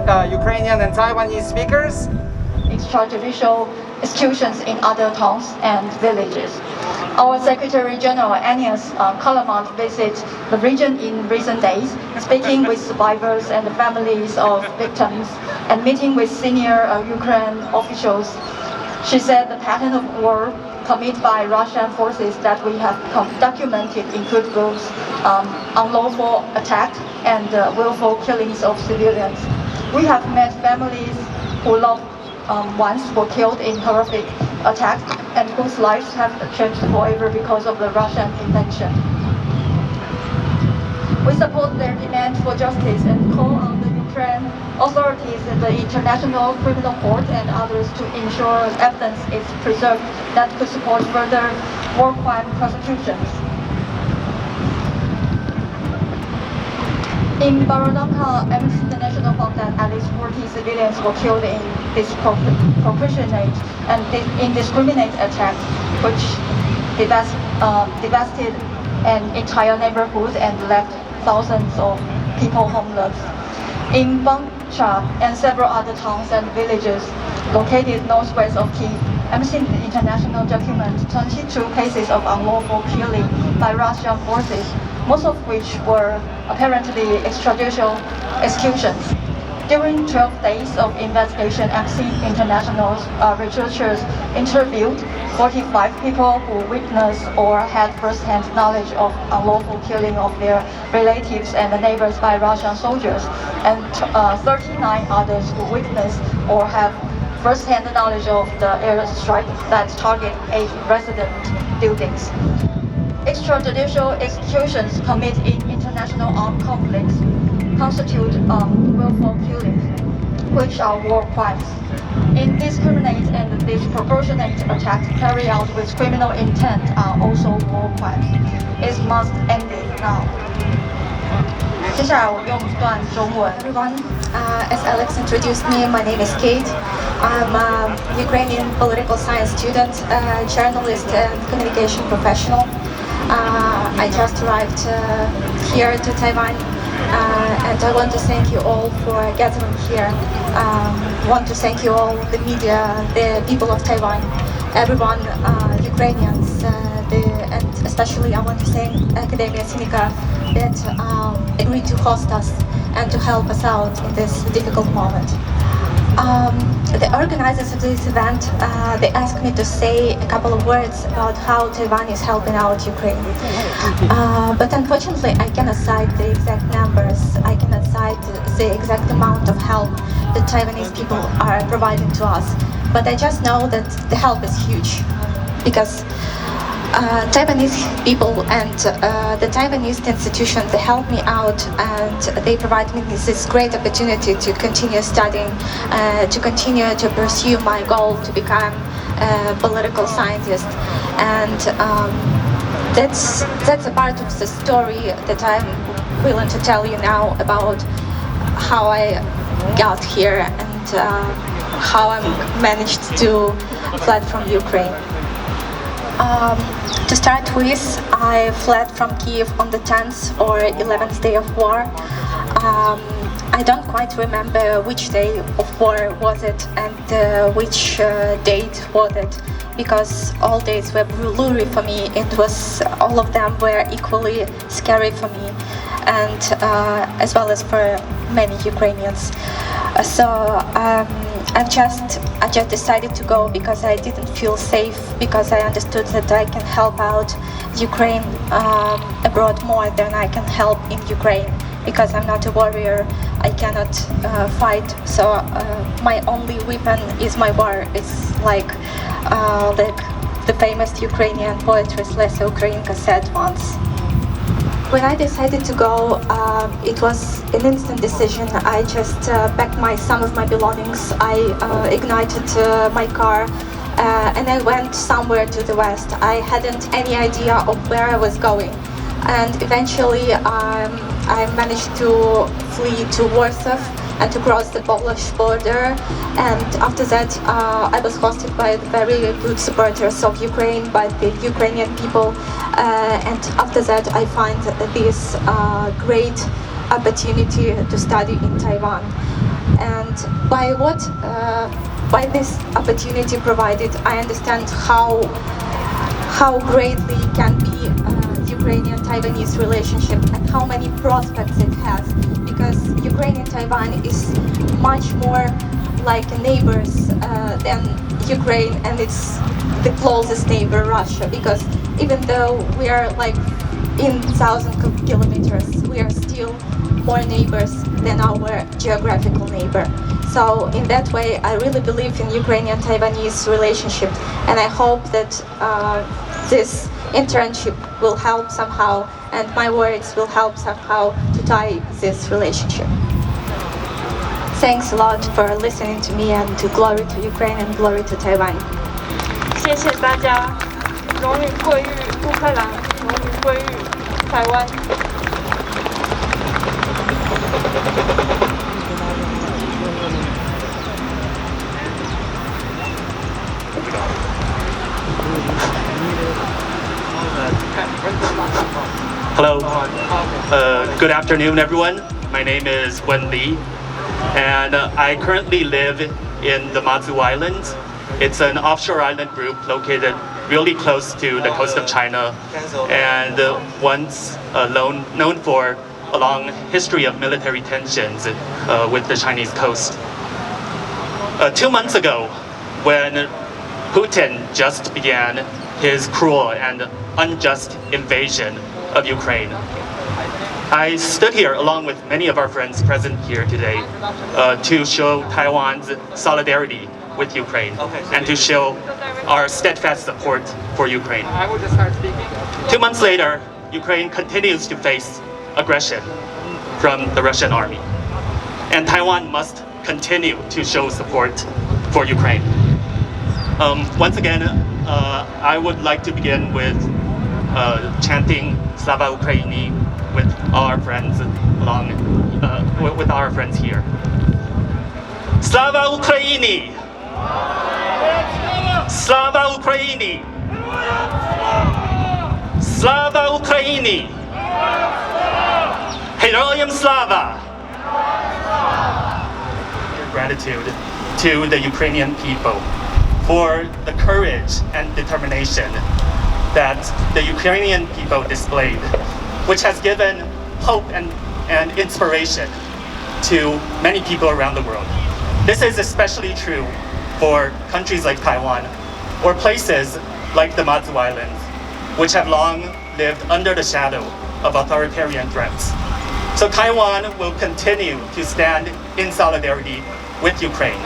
Ukrainian and Taiwanese speakers. Extrajudicial executions in other towns and villages. Our Secretary General Agnes Callamont visited the region in recent days, speaking with survivors and the families of victims and meeting with senior Ukraine officials. She said the pattern of war committed by Russian forces that we have documented include both unlawful attack and willful killings of civilians. We have met families who loved ones were killed in horrific attacks and whose lives have changed forever because of the Russian invasion. We support their demand for justice and call on the Ukraine authorities and the International Criminal Court and others to ensure evidence is preserved that could support further war crime prosecutions. In Barodonka, Amnesty International found that at least 40 civilians were killed in disproportionate and indiscriminate attacks, which devastated an entire neighborhood and left thousands of people homeless. In Bangcha and several other towns and villages located northwest of Kyiv, Amnesty International documented 22 cases of unlawful killing by Russian forces, most of which were apparently extrajudicial executions. During 12 days of investigation, Amnesty International researchers interviewed 45 people who witnessed or had first-hand knowledge of unlawful killing of their relatives and neighbors by Russian soldiers, and 39 others who witnessed or have first-hand knowledge of the airstrike that target 8 resident buildings. Extrajudicial executions committed in international armed conflicts constitute willful killings, which are war crimes. Indiscriminate and disproportionate attacks carried out with criminal intent are also war crimes. It must end it now. 接下来我用一段中文。Everyone, as Alex introduced me, my name is Kate. I'm a Ukrainian political science student, journalist and communication professional. I just arrived here to Taiwan, and I want to thank you all for gathering here. Want to thank you all, the media, the people of Taiwan, everyone, Ukrainians, and especially I want to thank Academia Sinica that agreed to host us and to help us out in this difficult moment. The organizers of this event, they asked me to say a couple of words about how Taiwan is helping out Ukraine. But unfortunately, I cannot cite the exact numbers. I cannot cite the exact amount of help that Taiwanese people are providing to us. But I just know that the help is huge because Taiwanese people and the Taiwanese institutions, they help me out and they provide me this great opportunity to continue studying, to continue to pursue my goal to become a political scientist. And that's a part of the story that I'm willing to tell you now about how I got here and how I managed to flee from Ukraine. To start with, I fled from Kyiv on the 10th or 11th day of war. I don't quite remember which day of war was it and which date was it, because all days were blurry for me. All of them were equally scary for me, and as well as for many Ukrainians. I just decided to go because I didn't feel safe, because I understood that I can help out Ukraine abroad more than I can help in Ukraine, because I'm not a warrior, I cannot fight, so my only weapon is my war. It's like the famous Ukrainian poetess Lesa Ukrainka said once. When I decided to go, it was an instant decision. I just packed some of my belongings, I ignited my car, and I went somewhere to the west. I hadn't any idea of where I was going. And eventually I managed to flee to Warsaw and to cross the Polish border. And after that I was hosted by very good supporters of Ukraine, by the Ukrainian people. And after that I find this great opportunity to study in Taiwan. And by this opportunity provided, I understand how greatly can be Ukrainian-Taiwanese relationship and how many prospects it has, because Ukraine and Taiwan is much more like neighbors than Ukraine and it's the closest neighbor, Russia, because even though we are like in thousands of kilometers, we are still more neighbors than our geographical neighbor. So in that way, I really believe in Ukrainian-Taiwanese relationship, and I hope that this internship will help somehow, and my words will help somehow to tie this relationship. Thanks a lot for listening to me, and to glory to Ukraine and glory to Taiwan. 谢谢大家，荣誉归于乌克兰，荣誉归于台湾。Hello. Good afternoon, everyone. My name is Wen Li, and I currently live in the Matsu Islands. It's an offshore island group located really close to the coast of China, and once known for a long history of military tensions with the Chinese coast. 2 months ago, when Putin just began his cruel and unjust invasion of Ukraine, I stood here along with many of our friends present here today to show Taiwan's solidarity with Ukraine and to show our steadfast support for Ukraine. I will just start speaking. 2 months later, Ukraine continues to face aggression from the Russian army, and Taiwan must continue to show support for Ukraine. Once again, I would like to begin with chanting Slava Ukraini with our friends with our friends here. Slava Ukraini! Slava Ukraini! Slava Ukraini! Heroyam Slava! Gratitude to the Ukrainian people for the courage and determination that the Ukrainian people displayed, which has given hope and inspiration to many people around the world. This is especially true for countries like Taiwan or places like the Matsu Islands, which have long lived under the shadow of authoritarian threats. So Taiwan will continue to stand in solidarity with Ukraine,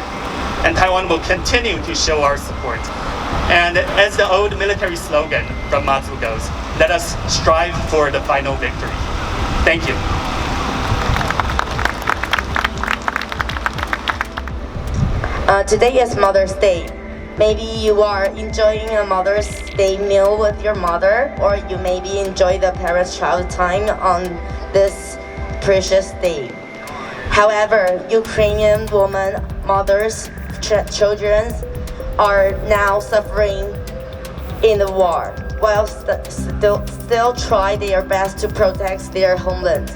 and Taiwan will continue to show our support. And as the old military slogan from Matsu goes, let us strive for the final victory. Thank you. Today is Mother's Day. Maybe you are enjoying a Mother's Day meal with your mother, or you maybe enjoy the parent-child time on this precious day. However, Ukrainian women, mothers, children are now suffering in the war, while still try their best to protect their homeland.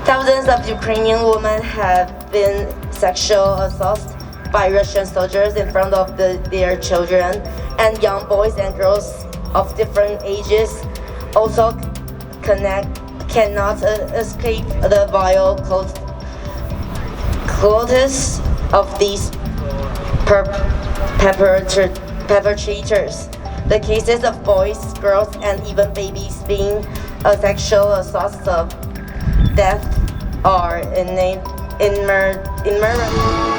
Thousands of Ukrainian women have been sexually assaulted by Russian soldiers in front of their children, and young boys and girls of different ages also cannot escape the vile cruelties of these perpetrators. The cases of boys, girls, and even babies being sexual assaults of death are innumerable.